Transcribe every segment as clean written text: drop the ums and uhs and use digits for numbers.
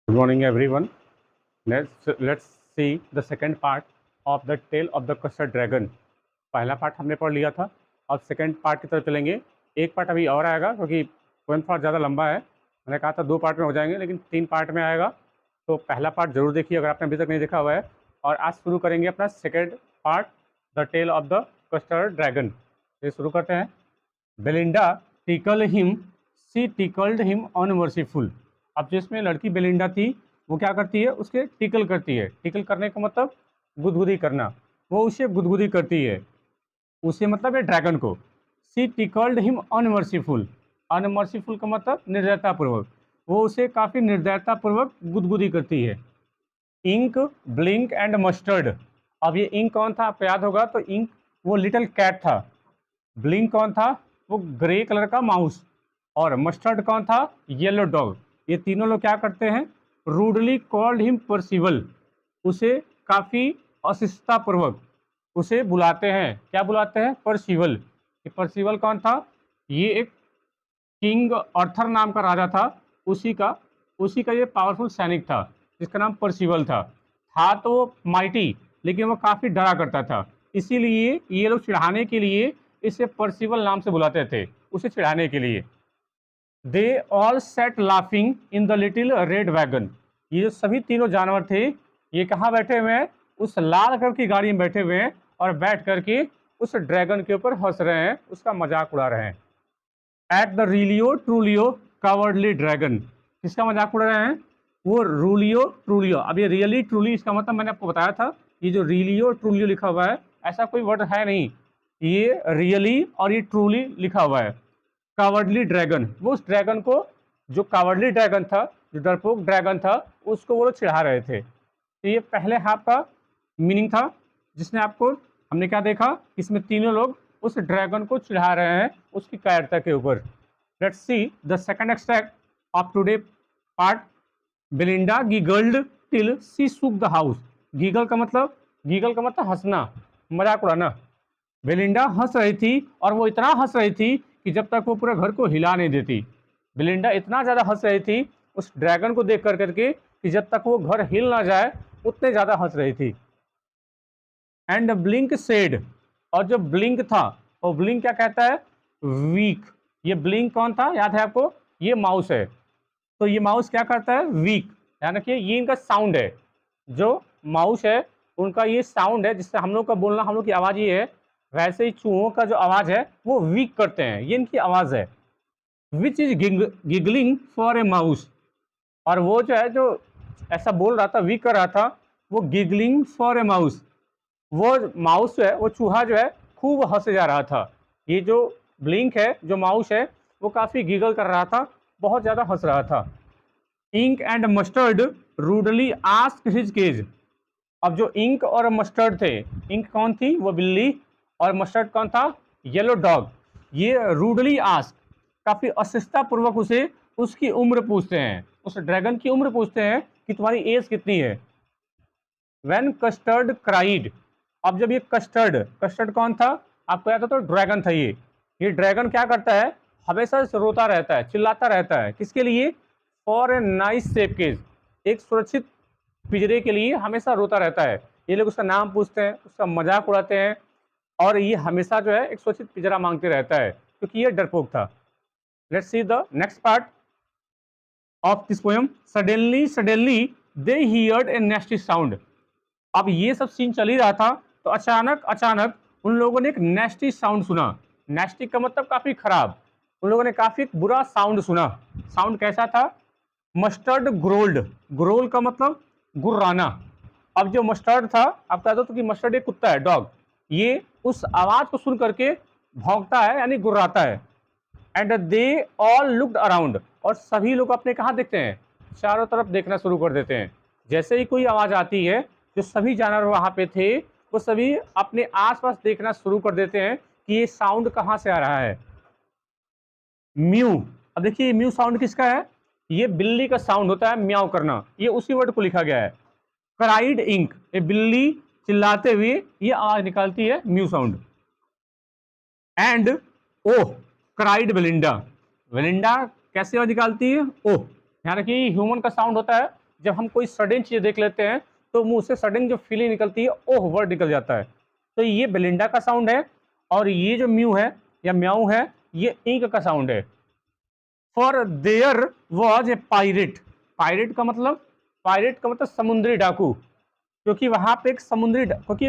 Good morning, everyone. Let's see the second part of the tale of the custard dragon. पहला part हमने पढ़ लिया था। अब सेकंड पार्ट की तरफ चलेंगे। एक पार्ट अभी और आएगा क्योंकि पोएम थोड़ा ज़्यादा लंबा है। मैंने कहा था 2 पार्ट में हो जाएंगे, लेकिन 3 पार्ट में आएगा। तो पहला पार्ट जरूर देखिए अगर आपने अभी तक नहीं देखा हुआ है। और आज शुरू करेंगे अपना second part, the tale of the custard dragon. ये शुरू करते हैं। Belinda tickle him, she tickled him unmerciful. अब जिसमें लड़की बेलिंडा थी वो क्या करती है, उसके टिकल करती है। टिकल करने का मतलब गुदगुदी करना। वो उसे गुदगुदी करती है, उसे मतलब है ड्रैगन को। सी टिकल्ड हिम अनमर्सीफुल। अनमर्सीफुल का मतलब निर्दयतापूर्वक। वो उसे काफ़ी निर्दयतापूर्वक गुदगुदी करती है। Ink, blink and mustard. अब ये इंक कौन था आपको याद होगा, तो इंक वो लिटिल कैट था। ब्लिंक कौन था, वो ग्रे कलर का माउस। और मस्टर्ड कौन था, येलो डॉग। ये तीनों लोग क्या करते हैं, रूडली कॉल्ड हिम परसिवल। उसे काफ़ी अशिष्टतापूर्वक उसे बुलाते हैं। क्या बुलाते हैं, परसिवल। ये परसिवल कौन था, ये एक किंग अर्थर नाम का राजा था। उसी का ये पावरफुल सैनिक था जिसका नाम परसिवल था तो वो माइटी, लेकिन वो काफ़ी डरा करता था। इसीलिए ये लोग चिढ़ाने के लिए इसे परसिवल नाम से बुलाते थे, उसे चिढ़ाने के लिए। They all set laughing in the little red wagon. ये जो सभी तीनों जानवर थे, ये कहाँ बैठे हुए हैं, उस लाल कलर की गाड़ी में बैठे हुए हैं और बैठ करके उस ड्रैगन के ऊपर हंस रहे हैं, उसका मजाक उड़ा रहे हैं। At the really truly cowardly dragon. किसका मजाक उड़ा रहे हैं, वो रूलियो ट्रूलियो। अब ये रियली ट्रूली इसका मतलब मैंने आपको बताया था। ये जो रिलियो ट्रूलियो लिखा हुआ है, ऐसा कोई वर्ड है नहीं। ये रियली और ये ट्रूली लिखा हुआ है। कावर्डली ड्रैगन, वो उस ड्रैगन को, जो कावर्डली ड्रैगन था, जो डरपोक ड्रैगन था, उसको वो लोग चिढ़ा रहे थे। तो ये पहले हाफ का मीनिंग था, जिसने आपको, हमने क्या देखा, इसमें तीनों लोग उस ड्रैगन को चिढ़ा रहे हैं उसकी कायरता के ऊपर। Let's see the second extract of today part. Belinda giggled till she shook the house. Giggle का मतलब हंसना, मजाक उड़ाना। बेलिंडा हंस रही थी और वो इतना हंस रही थी कि जब तक वो पूरे घर को हिला नहीं देती। बेलिंडा इतना ज़्यादा हंस रही थी उस ड्रैगन को देख करके कि जब तक वो घर हिल ना जाए उतने ज़्यादा हंस रही थी। एंड ब्लिंक सेड, और जो ब्लिंक था, वो ब्लिंक क्या कहता है, वीक। ये ब्लिंक कौन था, याद है आपको, ये माउस है। तो ये माउस क्या करता है, वीक। ध्यान रखिए, ये इनका साउंड है। जो माउस है उनका ये साउंड है, जिससे हम लोग का बोलना, हम लोग की आवाज़ ये है। वैसे ही चूहों का जो आवाज़ है वो वीक करते हैं, ये इनकी आवाज़ है। Which is giggling for a mouse. और वो जो है, जो ऐसा बोल रहा था, वीक कर रहा था, वो गिगलिंग फॉर ए माउस। वो माउस जो है, वो चूहा जो है, खूब हंसे जा रहा था। ये जो ब्लिंक है, जो माउस है, वो काफ़ी गिगल कर रहा था, बहुत ज़्यादा हंस रहा था। Ink and mustard rudely ask his cage. अब जो इंक और मस्टर्ड थे, इंक कौन थी, वो बिल्ली, और मस्टर्ड कौन था, येलो डॉग। ये रूडली आस्क, काफ़ी अशिष्टतापूर्वक उसे उसकी उम्र पूछते हैं, उस ड्रैगन की उम्र पूछते हैं कि तुम्हारी एज कितनी है। When custard cried. अब जब ये कस्टर्ड, कस्टर्ड कौन था आपको याद हो तो ड्रैगन था। ये ड्रैगन क्या करता है, हमेशा रोता रहता है, चिल्लाता रहता है, किसके लिए, for a nice safe cage. एक सुरक्षित पिंजरे के लिए हमेशा रोता रहता है। ये लोग उसका नाम पूछते हैं, उसका मजाक उड़ाते हैं, और ये हमेशा जो है एक सुरक्षित पिंजरा मांगते रहता है, क्योंकि ये डरपोक था। Let's see the next part of this poem. Suddenly they heard A नेस्टी sound. अब ये सब सीन चल ही रहा था, तो अचानक अचानक उन लोगों ने एक नेस्टी साउंड सुना। नेस्टी का मतलब काफी खराब। उन लोगों ने काफी बुरा साउंड सुना। साउंड कैसा था, मस्टर्ड ग्रोल्ड। ग्रोल का मतलब गुर्राना। अब जो मस्टर्ड था, आप कहते हो कि मस्टर्ड एक कुत्ता है, डॉग। ये उस आवाज को सुन करके भौंकता है, यानी गुर्राता है। And they all looked around, और सभी लोग अपने कहाँ देखते हैं, चारों तरफ देखना शुरू कर देते हैं। जैसे ही कोई आवाज़ आती है, जो सभी जानवर वहाँ पे थे, वो सभी अपने आसपास देखना शुरू कर देते हैं कि ये साउंड कहाँ से आ रहा है। म्यू। अब देखिए म्यू साउंड किसका है, ये बिल्ली का साउंड होता है, म्याऊ करना। ये उसी वर्ड को लिखा गया है। क्राइड इंक, ये बिल्ली चिल्लाते हुए ये आवाज निकालती है, mu sound. And oh cried Belinda. Belinda कैसे आवाज निकालती है, ओह। ध्यान रखिए ह्यूमन का साउंड होता है, जब हम कोई सडन चीज़ देख लेते हैं तो मुंह से सडन जो फीलिंग निकलती है ओह वर्ड निकल जाता है। तो ये बेलिंडा का साउंड है और ये जो म्यू है या म्याऊ है ये इंक का साउंड है। For their was a pirate, pirate का मतलब समुद्री डाकू, क्योंकि वहां पे एक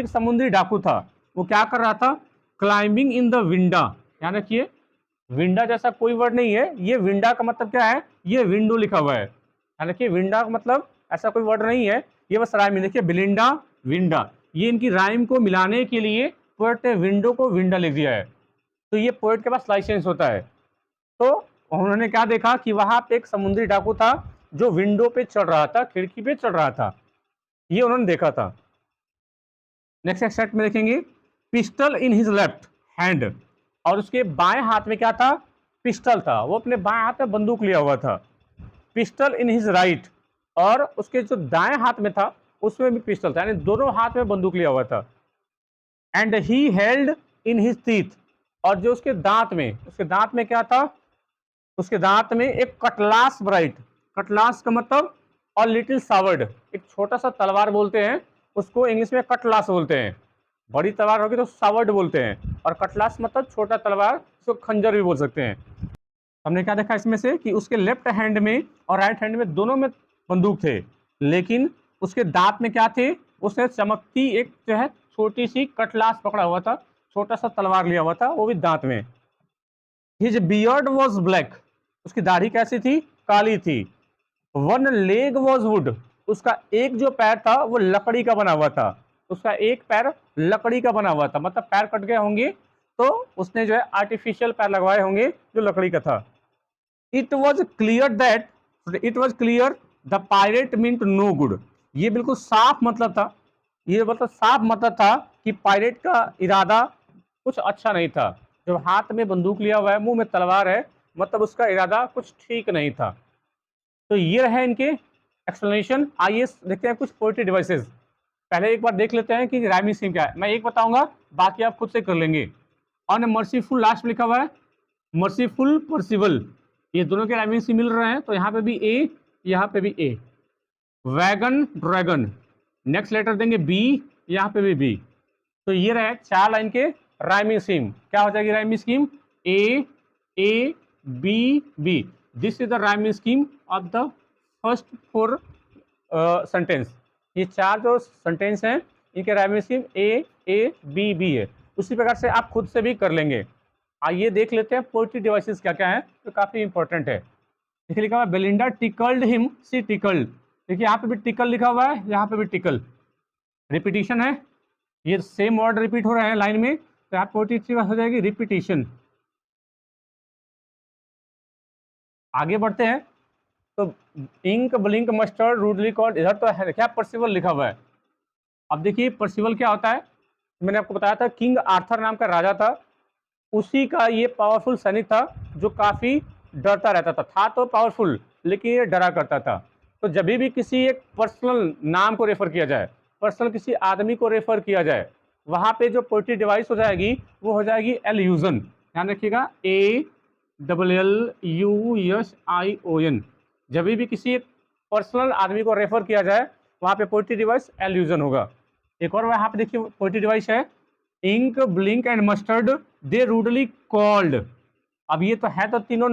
समुद्री डाकू था। वो क्या कर रहा था? Climbing in the winda. ध्यान रखिए, विंडा जैसा कोई वर्ड नहीं है, ये विंडा का मतलब क्या है? ये विंडो लिखा हुआ है। ध्यान रखिए, विंडा का मतलब ऐसा कोई वर्ड नहीं है, ये बस राइम है। देखिए बिलिंडा विंडा, ये इनकी राइम को मिलाने के लिए पोएट ने विंडो को विंडा लिख दिया है। तो ये पोएट के पास लाइसेंस होता है। तो उन्होंने क्या देखा कि वहां पे एक समुद्री डाकू था जो विंडो पे चढ़ रहा था, खिड़की पे चढ़ रहा था, ये उन्होंने देखा था। नेक्स्ट एक्सट्रैक्ट में देखेंगे, pistol in his left hand, और उसके बाएं हाथ में क्या था? पिस्टल था। वो अपने बाएं हाथ में बंदूक लिया हुआ था। पिस्टल इन हिज राइट, और उसके जो दाएं हाथ में था उसमें भी पिस्टल था, यानी दोनों हाथ में बंदूक लिया हुआ था। And he held in his teeth, और जो उसके दांत में क्या था? उसके दांत में एक कटलास ब्राइट, कटलास का मतलब और लिटिल सावर्ड, एक छोटा सा तलवार बोलते हैं उसको, इंग्लिश में कटलास बोलते हैं। बड़ी तलवार होगी तो सावर्ड बोलते हैं, और कटलास मतलब छोटा तलवार, उसको खंजर भी बोल सकते हैं। हमने क्या देखा इसमें से कि उसके लेफ्ट हैंड में और राइट हैंड में दोनों में बंदूक थे, लेकिन उसके दांत में क्या थे? उसने चमकती एक जो है छोटी सी कटलास पकड़ा हुआ था, छोटा सा तलवार लिया हुआ था, वो भी दांत में। हिज बियर्ड वॉज ब्लैक, उसकी दाढ़ी कैसी थी? काली थी। वन लेग वॉज वुड, उसका एक जो पैर था वो लकड़ी का बना हुआ था। उसका एक पैर लकड़ी का बना हुआ था, मतलब पैर कट गए होंगे तो उसने जो है आर्टिफिशियल पैर लगवाए होंगे जो लकड़ी का था। It was clear the pirate meant no good, ये बिल्कुल साफ मतलब था, ये मतलब साफ मतलब था कि पायरेट का इरादा कुछ अच्छा नहीं था। जब हाथ में बंदूक लिया हुआ है, मुंह में तलवार है, मतलब उसका इरादा कुछ ठीक नहीं था। तो ये रहे इनके एक्सप्लेनेशन। आइए देखते हैं कुछ पोएट्री डिवाइसेस। पहले एक बार देख लेते हैं कि राइमिंग स्कीम क्या है। मैं एक बताऊंगा, बाकी आप खुद से कर लेंगे। ऑन मर्सीफुल लास्ट लिखा हुआ है, मर्सीफुल पर्सिबल, ये दोनों के राइमिंग से मिल रहे हैं, तो यहाँ पे भी ए, यहाँ पे भी ए। वैगन ड्रैगन, नेक्स्ट लेटर देंगे बी, यहाँ पे भी बी। तो ये रहे 4 लाइन के राइमिंग स्कीम। क्या हो जाएगी rhyming scheme? A B B. This is the rhyming scheme of the first 4 sentence. ये 4 जो सेंटेंस हैं इनके rhyming scheme A B B है। उसी प्रकार से आप खुद से भी कर लेंगे। आइए देख लेते हैं पोएट्री डिवाइसेस क्या क्या है, तो काफी इंपॉर्टेंट है। देखिए लिखा हुआ है Belinda tickled him, she tickled. देखिए यहाँ पे भी टिकल लिखा हुआ है, यहाँ पे भी टिकल, रिपीटिशन है, ये सेम वर्ड रिपीट हो रहा है लाइन में, तो यहाँ पोएट्री हो जाएगी रिपीटिशन। आगे बढ़ते हैं, तो ink blink mustard rudely called, इधर तो है क्या पर्सिबल लिखा हुआ है। अब देखिए पर्सिबल क्या होता है, मैंने आपको बताया था किंग आर्थर नाम का राजा था, उसी का ये पावरफुल सैनिक था जो काफ़ी डरता रहता था तो पावरफुल, लेकिन ये डरा करता था। तो जब भी किसी एक पर्सनल नाम को रेफर किया जाए, पर्सनल किसी आदमी को रेफर किया जाए, वहाँ पे जो पोएट्री डिवाइस हो जाएगी वो हो जाएगी एल्यूजन। ध्यान रखिएगा, ALLUSION। जब भी किसी एक पर्सनल आदमी को रेफर किया जाए वहाँ पे पोएट्री डिवाइस एल्यूजन होगा। एक और यहाँ पे देखिए पोएट्री डिवाइस है, ink blink and mustard they rudely called. अब ये तो है तो तीनों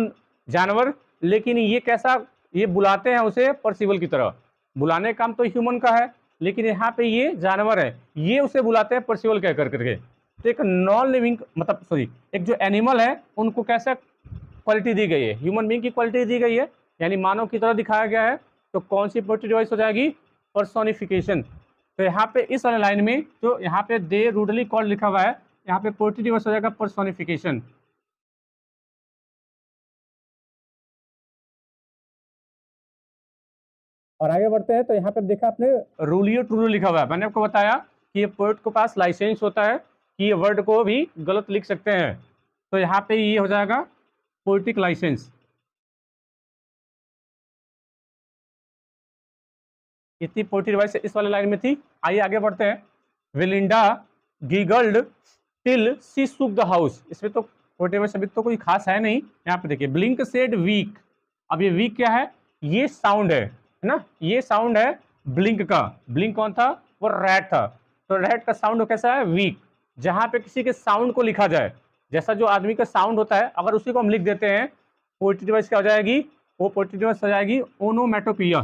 जानवर, लेकिन ये कैसा, ये बुलाते हैं उसे पर्सिबल की तरह। बुलाने का काम तो ह्यूमन का है, लेकिन यहाँ पे ये जानवर है, ये उसे बुलाते हैं पर्सिबल कह करके। तो एक नॉन लिविंग मतलब सॉरी एक जो एनिमल है उनको कैसा क्वालिटी दी गई है, ह्यूमन बीइंग की क्वालिटी दी गई है, यानी मानव की तरह दिखाया गया है। तो कौन सी पोएट्री डिवाइस हो जाएगी? पर्सोनिफिकेशन। तो यहाँ पे इस वाले लाइन में जो यहाँ पे दे रूडली कॉल्ड लिखा हुआ है, यहाँ पे पोएट्री डिवाइस हो जाएगा पर्सोनिफिकेशन। और आगे बढ़ते हैं, तो यहाँ पे देखा आपने रूलियो ट्रूलो लिखा हुआ है। मैंने आपको बताया कि ये पोएट के पास लाइसेंस होता है कि ये वर्ड को भी गलत लिख सकते हैं, तो यहाँ पे ये हो जाएगा पोएटिक लाइसेंस। इतनी पोएट्री डिवाइस इस वाले लाइन में थी। आइए आगे बढ़ते हैं। Belinda giggled till she shook the house, इसमें तो पोएट्री डिवाइस अभी तो कोई खास है नहीं। यहाँ पे देखिए ब्लिंक सेड वीक। अब ये वीक क्या है? ये साउंड है, है ना। ये साउंड है ब्लिंक का। ब्लिंक कौन था? वो रैट था। तो रैट का साउंड कैसा है? वीक। जहां पे किसी के साउंड को लिखा जाए, जैसा जो आदमी का साउंड होता है, अगर उसी को हम लिख देते हैं, पोएट्री डिवाइस क्या हो जाएगी? वो पोएट्री डिवाइस हो जाएगी ओनोमेटोपिया।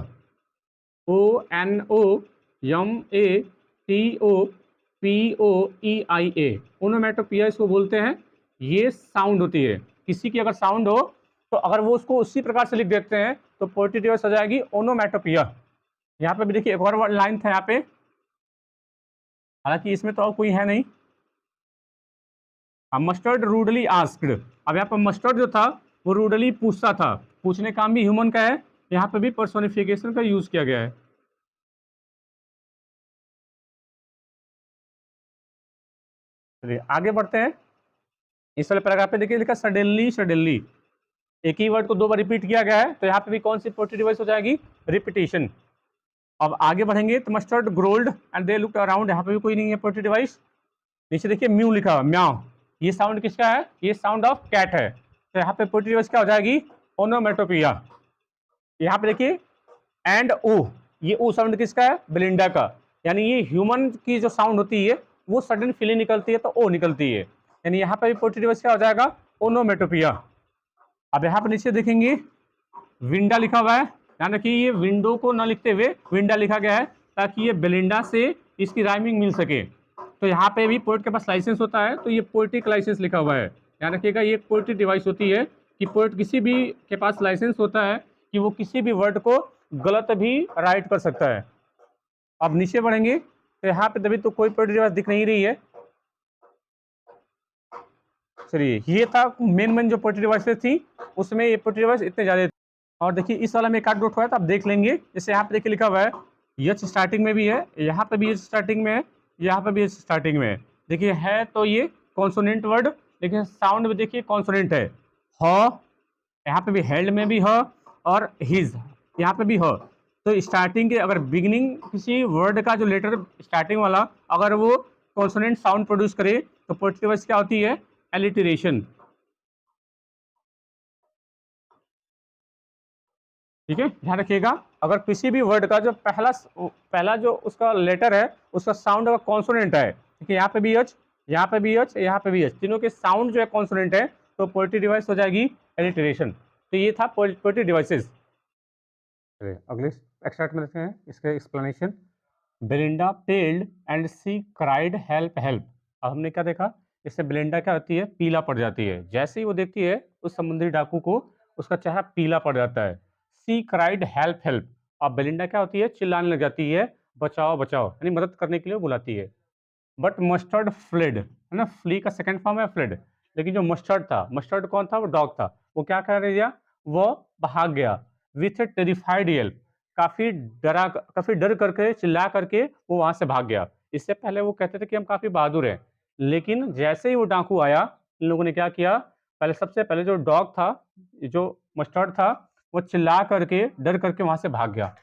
ONOMATOPOEIA, ओनोमेटोपिया इसको बोलते हैं। ये साउंड होती है, किसी की अगर साउंड हो तो अगर वो उसको उसी प्रकार से लिख देते हैं तो पोएट्री डिवाइस हो जाएगी ओनोमेटोपिया। यहाँ पे भी देखिए एक और लाइन था यहाँ पे, हालांकि इसमें तो और कोई है नहीं। मस्टर्ड रूडली आस्क्ड, अब यहाँ पर मस्टर्ड जो था वो रूडली पूछता था। पूछने का काम भी ह्यूमन का है, यहाँ पे भी पर्सोनिफिकेशन का यूज किया गया है। चलिए आगे बढ़ते हैं। इस वाले पैराग्राफ पे देखिए लिखा सडनली सडनली, एक ही वर्ड को दो बार रिपीट किया गया है, तो यहाँ पे भी कौन सी पोएट्री डिवाइस हो जाएगी? रिपीटिशन। अब आगे बढ़ेंगे तो mustard growled and they looked around, यहाँ पे भी कोई नहीं है पोएट्री डिवाइस। नीचे देखिए म्यू लिखा हुआ, म्याओ, ये साउंड किसका है? ये साउंड ऑफ कैट है, तो यहाँ पे पोएट्री डिवाइस क्या हो जाएगी? ओनोमेटोपिया। यहाँ पे देखिए एंड ओ, ये ओ साउंड किसका है? बेलिंडा का। यानी ये ह्यूमन की जो साउंड होती है वो सडन फीलिंग निकलती है तो ओ निकलती है, यानी यहाँ पे भी पोएट्री डिवाइस क्या हो जाएगा? ओनोमेटोपिया। अब यहाँ पे नीचे देखेंगे विंडा लिखा हुआ है, ध्यान रखिए ये विंडो को न लिखते हुए विंडा लिखा गया है ताकि ये बेलिंडा से इसकी राइमिंग मिल सके। तो यहाँ पे भी पोएट के पास लाइसेंस होता है, तो ये पोएटिक लाइसेंस लिखा हुआ है। ध्यान रखिएगा ये एक पोएट्री डिवाइस होती है कि पोएट किसी भी के पास लाइसेंस होता है कि वो किसी भी वर्ड को गलत भी राइट कर सकता है। अब नीचे बढ़ेंगे तो यहाँ पे तभी तो कोई पोएट्री डिवाइस दिख नहीं रही है। चलिए ये था मेन जो पोएट्री डिवाइसेस थी, उसमें ये पोएट्री डिवाइस इतने ज़्यादा। और देखिए इस वाला में एक आध डॉट हुआ है तो आप देख लेंगे, जैसे यहाँ पे देखिए लिखा हुआ है एच स्टार्टिंग में भी है, यहाँ पे भी एच स्टार्टिंग में है, यहाँ पे भी एच स्टार्टिंग में है। देखिए है तो ये कॉन्सोनेंट वर्ड, लेकिन साउंड में देखिए कॉन्सोनेंट है। ह, यहाँ पे भी हेल्ड में भी ह, और हिज यहाँ पे भी ह। तो स्टार्टिंग के अगर बिगिनिंग किसी वर्ड का जो लेटर स्टार्टिंग वाला अगर वो कॉन्सोनेंट साउंड प्रोड्यूस करे तो पोएट्री डिवाइस क्या होती है? एलिटरेशन। ठीक है, ध्यान रखिएगा अगर किसी भी वर्ड का जो पहला जो उसका लेटर है उसका साउंड अगर कॉन्सोनेंट है, ठीक है, यहाँ पे भी एच, यहाँ पे भी एच, यहाँ पे भी एच, तीनों के साउंड जो है कॉन्सोनेंट है, तो पोएट्री डिवाइस हो जाएगी एलिटरेशन। तो ये था पोएट्री डिवाइसेस। अगले एक्सट्रैक्ट में देखते हैं इसके explanation. Belinda paled and she cried help help. अब हमने क्या देखा? इससे बेलिंडा क्या होती है? पीला पड़ जाती है। जैसे ही वो देखती है उस समुद्री डाकू को, उसका चेहरा पीला पड़ जाता है। सी क्राइड हेल्प हेल्प। अब बेलिंडा क्या होती है? चिल्लाने लग जाती है बचाओ बचाओ, यानी मदद करने के लिए बुलाती है। बट मस्टर्ड फ्लेड, है ना, फ्ली का सेकंड फॉर्म है फ्लेड। लेकिन जो मस्टर्ड था, मस्टर्ड कौन था? वो डॉग था। वो क्या कर दिया? वो भाग गया विथ ए टेरिफाइड येल, काफी डर करके चिल्ला करके वो वहां से भाग गया। इससे पहले वो कहते थे कि हम काफी बहादुर हैं, लेकिन जैसे ही वो डाकू आया इन लोगों ने क्या किया? पहले सबसे पहले जो डॉग था, जो मस्टर्ड था, वो चिल्ला करके डर करके वहां से भाग गया।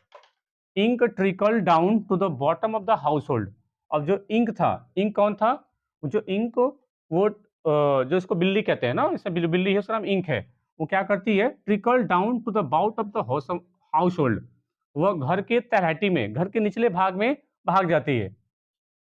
Ink trickle down to the bottom of the हाउस होल्ड। अब जो इंक था, इंक कौन था? जो इंक, वो जो इसको बिल्ली कहते हैं ना, इससे बिल्ली है, उसका नाम इंक है। वो क्या करती है? Trickle down to the bout of the हाउस होल्ड, वह घर के तलहटी में, घर के निचले भाग में भाग जाती है।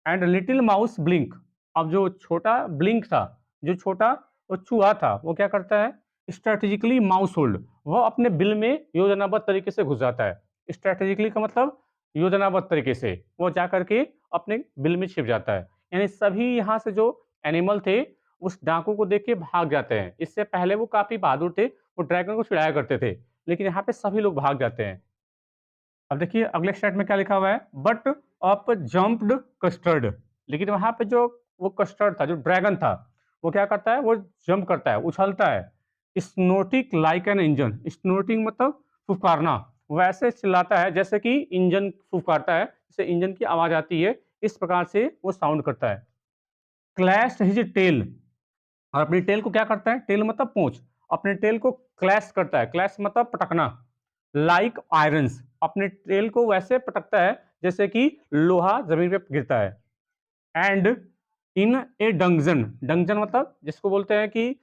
And little mouse blink. अब जो छोटा ब्लिंक था, जो छोटा वो चूहा था, वो क्या करता है? स्ट्रेटेजिकली माउस होल्ड, वह अपने बिल में योजनाबद्ध तरीके से घुस जाता है। स्ट्रेटेजिकली का मतलब योजनाबद्ध तरीके से वो जा करके अपने बिल में छिप जाता है। यानी सभी यहाँ से जो एनिमल थे उस डाकू को देख के भाग जाते हैं। इससे पहले वो काफी बहादुर थे, वो ड्रैगन को चिढ़ाया करते थे, लेकिन यहाँ पे सभी लोग भाग जाते हैं। अब देखिए अगले स्टेट में क्या लिखा हुआ है? But up jumped custard. लेकिन वहां पे जो वो कस्टर्ड था, जो ड्रैगन था, वो क्या करता है? वो जंप करता है, उछलता है। स्नोटिक लाइक एन इंजन, स्नोटिंग मतलब फुफकारना, वैसे चिल्लाता है जैसे कि इंजन फुफकारता है, जैसे इंजन की आवाज आती है, इस प्रकार से वो साउंड करता है। क्लैश हिज टेल, और अपनी टेल को क्या करता है? टेल मतलब पूंछ, अपने टेल को क्लैश करता है, क्लैश मतलब पटकना। लाइक आयरन्स, अपने टेल को वैसे पटकता है जैसे कि लोहा जमीन पे गिरता है। एंड इन ए डंगजन, डंगजन मतलब जिसको बोलते हैं कि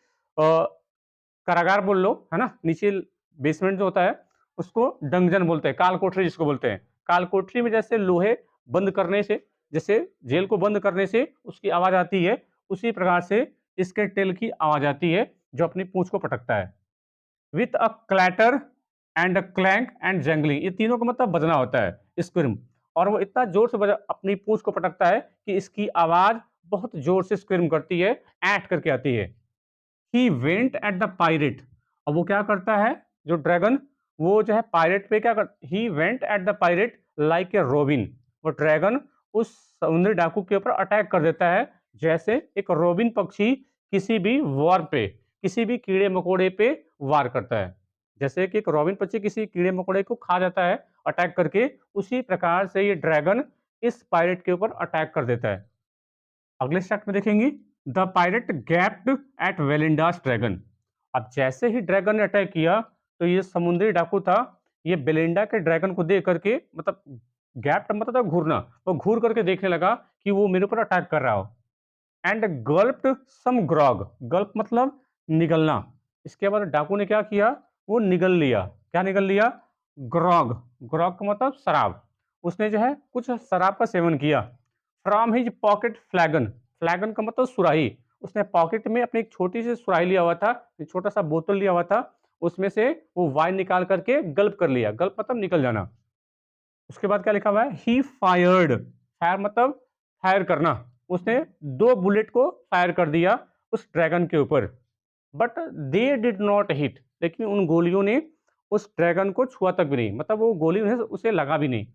कारागार बोल लो, है ना, नीचे बेसमेंट जो होता है, उसको डंजन बोलते हैं, काल कोठरी जिसको बोलते हैं। काल कोठरी में जैसे लोहे बंद करने से, जैसे जेल को बंद करने से उसकी आवाज आती है, उसी प्रकार से इसके टेल की आवाज आती है जो अपनी पूंछ को पटकता है। With a clatter and a clank and jungling, ये तीनों का मतलब बजना होता है, स्क्रीम। और वो इतना जोर से अपनी पूंछ को पटकता है कि इसकी आवाज बहुत जोर से स्क्रीम करती है, ऐंठ करके आती है। He went eight the pirate, अब वो क्या करता है जो ड्रैगन, वो जो है पायरेट पे क्या कर, he went eight the pirate like a robin, वो ड्रैगन उस समुद्री डाकू के ऊपर अटैक कर देता है जैसे एक रोबिन पक्षी किसी भी वॉर पे, किसी भी कीड़े मकोड़े पे वार करता है। जैसे कि एक रॉबिन पक्षी किसी कीड़े मकोड़े को खा जाता है अटैक करके, उसी प्रकार से ये ड्रैगन इस पायरेट के ऊपर अटैक कर देता है। अगले स्टेप में देखेंगे, the pirate gaped at Belinda's dragon. अब जैसे ही ड्रैगन ने अटैक किया तो ये समुद्री डाकू था, ये बेलिंडा के ड्रैगन को देख करके, मतलब गैप्ड मतलब था घूरना, वो घूर करके देखने लगा कि वो मेरे ऊपर अटैक कर रहा हो। एंड गल्प्ड सम ग्रॉग, गल्प मतलब निगलना। इसके बाद डाकू ने क्या किया, वो निगल लिया। क्या निगल लिया? ग्रॉग, ग्रॉग का मतलब शराब। उसने जो है कुछ शराब का सेवन किया। फ्रॉम हिज पॉकेट फ्लैगन, फ्लैगन का मतलब सुराही। उसने पॉकेट में अपनी एक छोटी सी सुराही लिया हुआ था, एक छोटा सा बोतल लिया हुआ था, उसमें से वो वाइन निकाल करके गल्प कर लिया। गल्प मतलब निकल जाना। उसके बाद क्या लिखा हुआ है, ही फायर्ड, फायर मतलब फायर करना। उसने 2 बुलेट को फायर कर दिया उस ड्रैगन के ऊपर, but they did not hit, लेकिन उन गोलियों ने उस ड्रैगन को छुआ तक भी नहीं, मतलब वो गोली उसे लगा भी नहीं।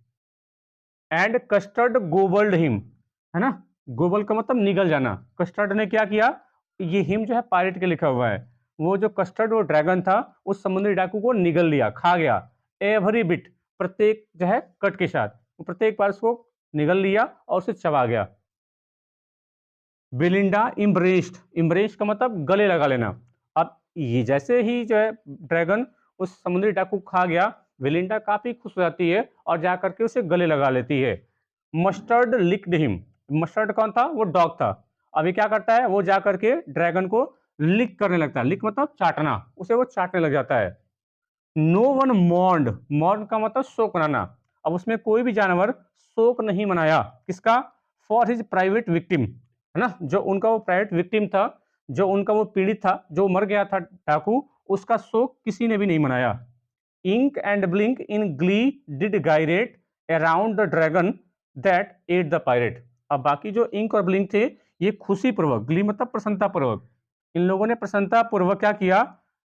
एंड कस्टर्ड गोबल्ड हिम, है ना, गोबल का मतलब निगल जाना। कस्टर्ड ने क्या किया, ये हिम जो है पायरेट के लिखा हुआ है, वो जो कस्टर्ड वो ड्रैगन था उस समुद्री डाकू को निगल लिया, खा गया। एवरी बिट, प्रत्येक जो है कट के साथ, वो प्रत्येक बार उसको निगल लिया और उसे चबा गया। बेलिंडा इम्ब्रेस्ड, इम्ब्रेस्ड का मतलब गले लगा लेना। अब ये जैसे ही जो है ड्रैगन उस समुद्री डाकू को खा गया, बेलिंडा काफी खुश हो जाती है और जाकर के उसे गले लगा लेती है। मस्टर्ड लिक्ड हिम, मस्टर्ड कौन था, वो डॉग था। अभी क्या करता है, वो जाकर के ड्रैगन को लिक करने लगता है। लिक मतलब चाटना, उसे वो चाटने लग जाता है। नो वन मॉर्न्ड, मॉर्न का मतलब शोक मनाना। अब उसमें कोई भी जानवर शोक नहीं मनाया, किसका, फॉर हिज प्राइवेट विक्टिम, है ना, जो उनका वो प्राइवेट विक्टिम था, जो उनका वो पीड़ित था, जो मर गया था डाकू, उसका शोक किसी ने भी नहीं मनाया। Ink and Blink in glee did gyrate around the dragon that ate the pirate. अब बाकी जो इंक और ब्लिंक थे, ये खुशी पूर्वक, ग्ली मतलब प्रसन्नता पूर्वक, इन लोगों ने प्रसन्नता पूर्वक क्या किया,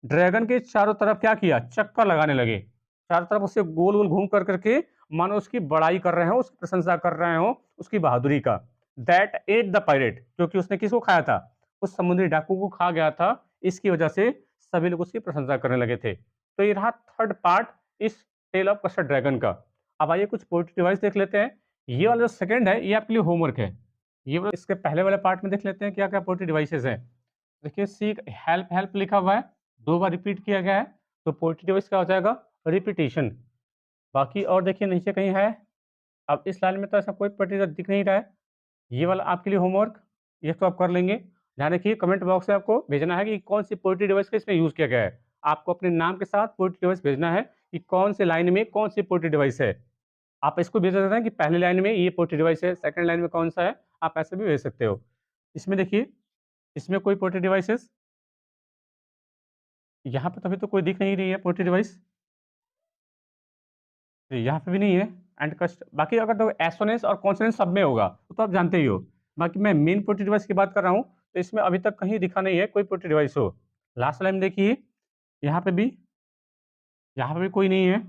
ड्रैगन के चारों तरफ क्या किया, चक्कर लगाने लगे। चारों तरफ उससे गोल गोल घूम कर करके मानो उसकी बड़ाई कर रहे हो, उसकी प्रशंसा कर रहे हो, उसकी बहादुरी का। दैट एट द पायरेट, क्योंकि उसने किसको खाया था, उस समुद्री डाकू को खा गया था, इसकी वजह से सभी लोग उसकी प्रशंसा करने लगे थे। तो ये रहा थर्ड पार्ट इस टेल ऑफ कस्टर्ड ड्रैगन का। अब आइए कुछ पोएट्री डिवाइस देख लेते हैं। ये वाला जो सेकंड है, ये आपके लिए होमवर्क है। ये वाला, इसके पहले वाले पार्ट में देख लेते हैं क्या क्या पोएट्री डिवाइसेस हैं। देखिए, सीक हेल्प हेल्प लिखा हुआ है, 2 बार रिपीट किया गया है, तो पोएट्री डिवाइस क्या हो जाएगा, रिपीटिशन। बाकी और देखिए नीचे कहीं है, अब इस लाइन में तो ऐसा कोई पोएट्री दिख नहीं रहा है। ये वाला आपके लिए होमवर्क, ये तो आप कर लेंगे। ध्यान रखिए, कमेंट बॉक्स में आपको भेजना है कि कौन सी पोएट्री डिवाइस का इसमें यूज़ किया गया है। आपको अपने नाम के साथ पोएट्री डिवाइस भेजना है कि कौन सी लाइन में कौन सी पोएट्री डिवाइस है। आप इसको भेज सकते हैं कि पहली लाइन में ये पोएट्री डिवाइस है, सेकंड लाइन में कौन-सा है, आप ऐसे भी भेज सकते हो। इसमें देखिए, इसमें कोई पोएट्री डिवाइसेस, यहाँ पे तो अभी तो कोई दिख नहीं रही है पोएट्री डिवाइस। यहाँ पे भी नहीं है। एंड कस्ट बाकी अगर तो एसोनेंस और कॉन्सोनेंस सब में होगा, वो तो आप जानते ही हो। बाकी मैं मेन पोएट्री डिवाइस की बात कर रहा हूँ, तो इसमें अभी तक कहीं दिखा नहीं है कोई पोएट्री डिवाइस हो। लास्ट लाइन देखिए, यहाँ पे भी, यहाँ पे भी कोई नहीं है।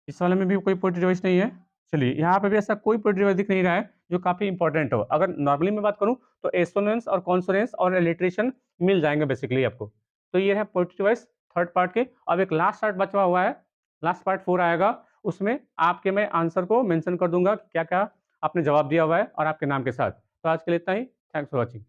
इस वाले में भी कोई पोएट्री डिवाइस नहीं है। चलिए, यहाँ पे भी ऐसा कोई पोएट्री डिवाइस दिख नहीं रहा है जो काफ़ी इंपॉर्टेंट हो। अगर नॉर्मली मैं बात करूँ तो एसोनेंस और कॉन्सोनेंस और अलिटरेशन मिल जाएँगे बेसिकली आपको। तो ये है पोएट्री डिवाइस थर्ड पार्ट के। अब एक लास्ट पार्ट बचा हुआ है, लास्ट पार्ट 4 आएगा, उसमें आपके मैं आंसर को मेंशन कर दूँगा कि क्या-क्या आपने जवाब दिया हुआ है और आपके नाम के साथ। तो आज के लिए इतना ही। Thanks for watching.